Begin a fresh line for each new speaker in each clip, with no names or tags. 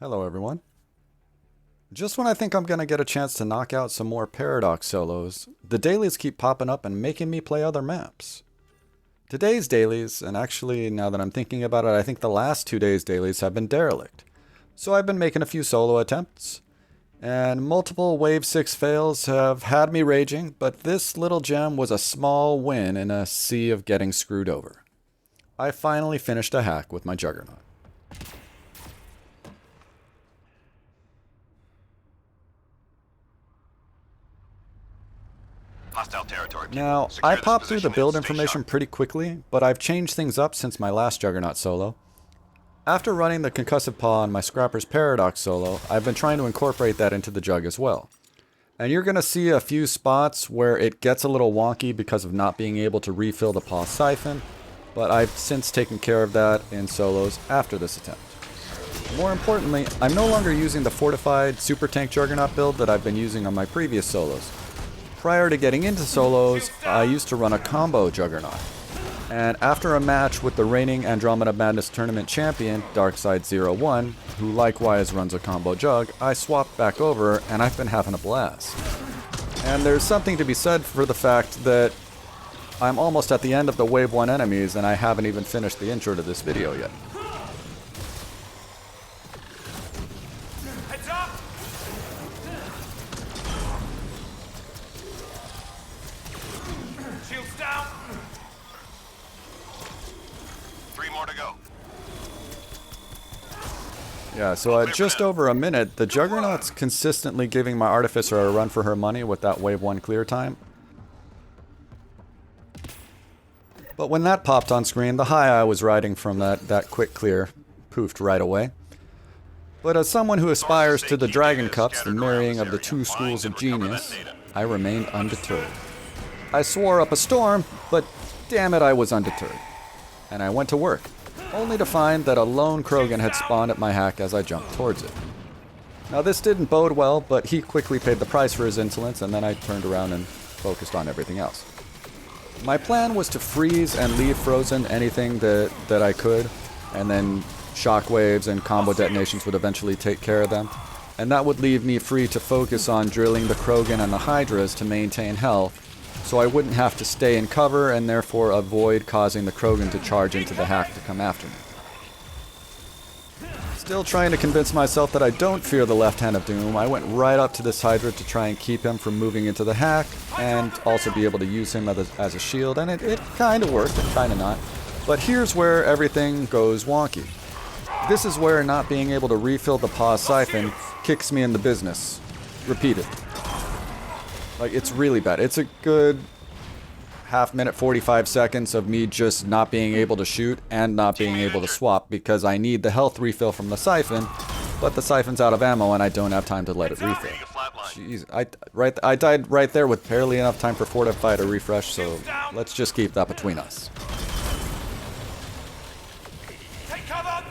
Hello everyone. Just when I think I'm gonna get a chance to knock out some more Paradox solos, the dailies keep popping up and making me play other maps. Today's dailies, and actually now that I'm thinking about it, I think the last 2 days' dailies have been derelict. So I've been making a few solo attempts, and multiple Wave 6 fails have had me raging, but this little gem was a small win in a sea of getting screwed over. I finally finished a hack with my Juggernaut. Now, I popped through the build information pretty quickly, but I've changed things up since my last Juggernaut solo. After running the Concussive Paw on my Scrapper's Paradox solo, I've been trying to incorporate that into the Jug as well. And you're going to see a few spots where it gets a little wonky because of not being able to refill the Paw Siphon, but I've since taken care of that in solos after this attempt. More importantly, I'm no longer using the fortified Super Tank Juggernaut build that I've been using on my previous solos. Prior to getting into solos, I used to run a combo Juggernaut. And after a match with the reigning Andromeda Madness Tournament champion, Darkside01, who likewise runs a combo Jug, I swapped back over and I've been having a blast. And there's something to be said for the fact that I'm almost at the end of the Wave 1 enemies and I haven't even finished the intro to this video yet. Yeah, so at just over a minute, the Juggernaut's consistently giving my Artificer a run for her money with that Wave 1 clear time. But when that popped on screen, the high I was riding from that quick clear poofed right away. But as someone who aspires to the Dragon Cups, the marrying of the two schools of genius, I remained undeterred. I swore up a storm, but damn it, I was undeterred. And I went to work, only to find that a lone Krogan had spawned at my hack as I jumped towards it. Now this didn't bode well, but he quickly paid the price for his insolence, and then I turned around and focused on everything else. My plan was to freeze and leave frozen anything that I could, and then shockwaves and combo detonations would eventually take care of them, and that would leave me free to focus on drilling the Krogan and the Hydras to maintain health, so I wouldn't have to stay in cover and therefore avoid causing the Krogan to charge into the hack to come after me. Still trying to convince myself that I don't fear the left hand of doom, I went right up to this Hydra to try and keep him from moving into the hack, and also be able to use him as a shield, and it kind of worked, and kind of not. But here's where everything goes wonky. This is where not being able to refill the Paw Siphon kicks me in the business. Repeatedly. Like, it's really bad. It's a good half minute, 45 seconds of me just not being able to shoot and not being able to swap because I need the health refill from the Siphon, but the Siphon's out of ammo and I don't have time to let it refill. Jeez, I died right there with barely enough time for Fortify to refresh, so let's just keep that between us.
Take cover!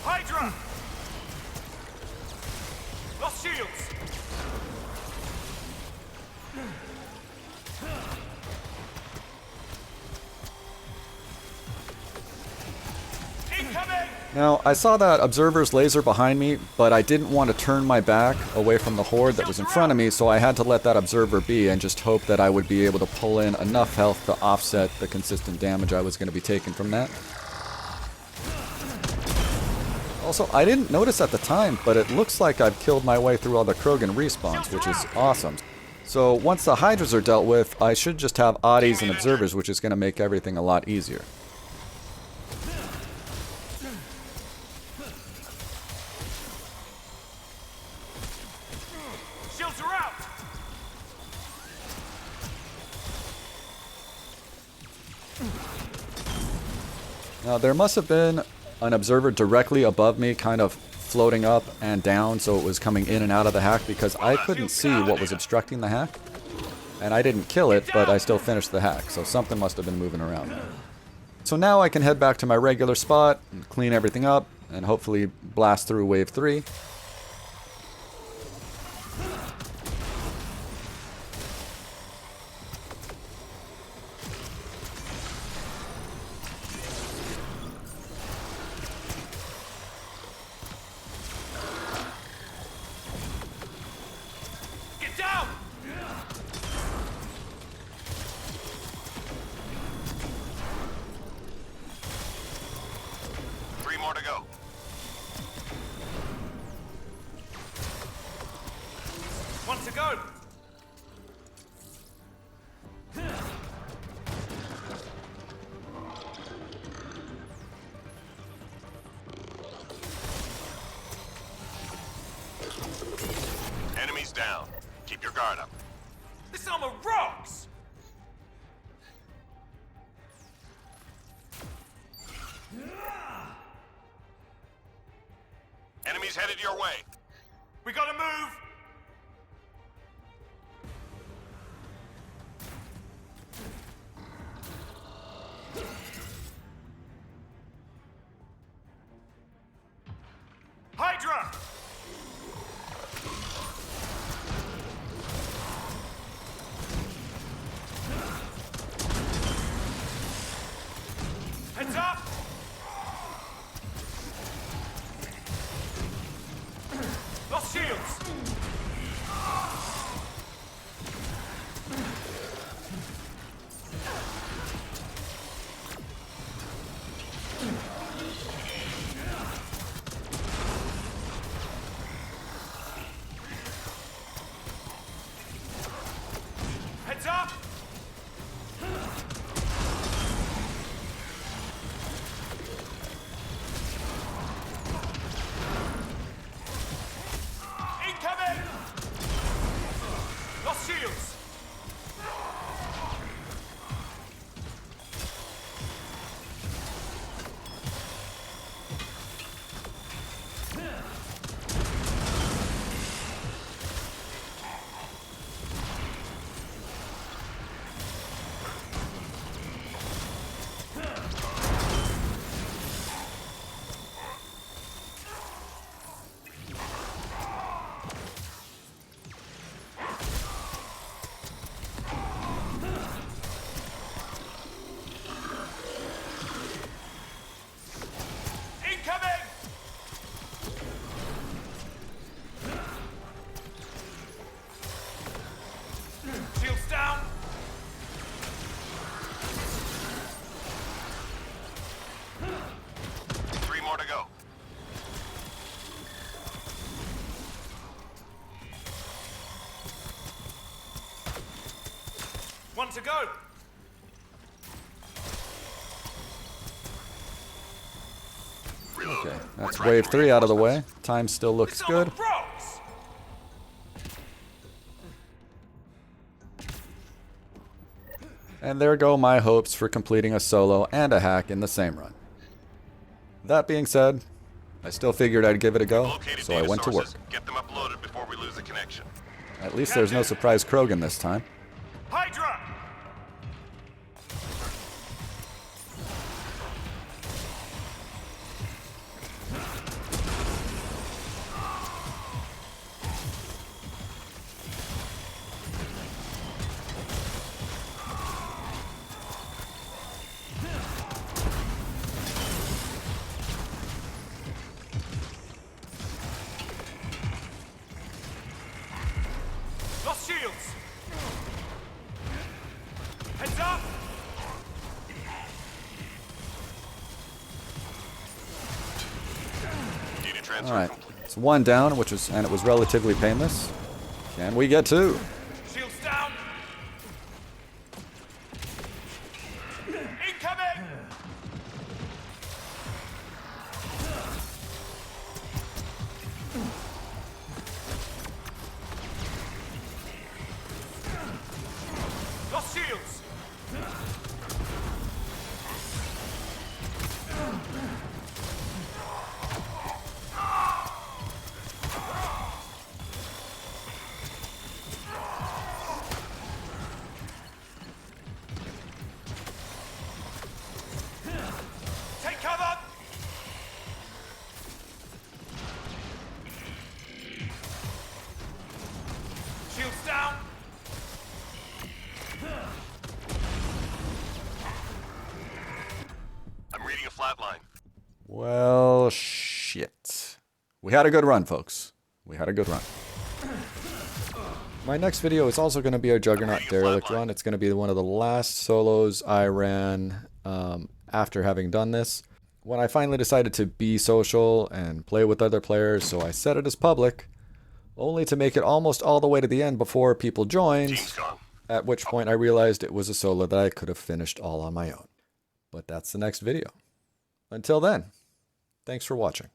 Hydra! Lost shields! Incoming!
Now, I saw that Observer's laser behind me, but I didn't want to turn my back away from the Horde that was in front of me, so I had to let that Observer be and just hope that I would be able to pull in enough health to offset the consistent damage I was going to be taking from that. Also, I didn't notice at the time, but it looks like I've killed my way through all the Krogan respawns, which is awesome. So once the Hydras are dealt with, I should just have Oddies and Observers, which is going to make everything a lot easier.
Shields are out!
Now, there must have been an Observer directly above me, kind of floating up and down, so it was coming in and out of the hack, because I couldn't see what was obstructing the hack. And I didn't kill it, but I still finished the hack, so something must have been moving around. So now I can head back to my regular spot, and clean everything up, and hopefully blast through Wave 3.
to go.
Enemies down. Keep your guard up.
This armor rocks.
Enemies headed your way.
We gotta move. Hydra! Heads up! Lost shields! Heads up! Incoming! Lost shields! Incoming! Shields down!
Three more to go.
One to go!
Reload.
Okay,
We're
that's
tracking
wave 3 out of the way.
reinforcements.
Time still looks
This armor
good.
rocks!
And there go my hopes for completing a solo and a hack in the same run. That being said, I still figured I'd give it a go,
Located
so I
data
went to work.
sources. Get them uploaded before we lose the connection.
At least there's no surprise Krogan this time.
Hydra! Lost shields! Heads up!
Data transfer
Alright,
complete.
it's one down, and it was relatively painless. Can we get two?
Shields down! Incoming! Lost shields! Take cover! Shields down!
I'm reading a flat line.
Well, shit. We had a good run, folks. We had a good run. My next video is also going to be a Juggernaut Derelict run. It's going to be one of the last solos I ran after having done this. When I finally decided to be social and play with other players, so I set it as public. only to make it almost all the way to the end before people joined,
Team's gone.
at which point I realized it was a solo that I could have finished all on my own. But that's the next video. Until then, thanks for watching.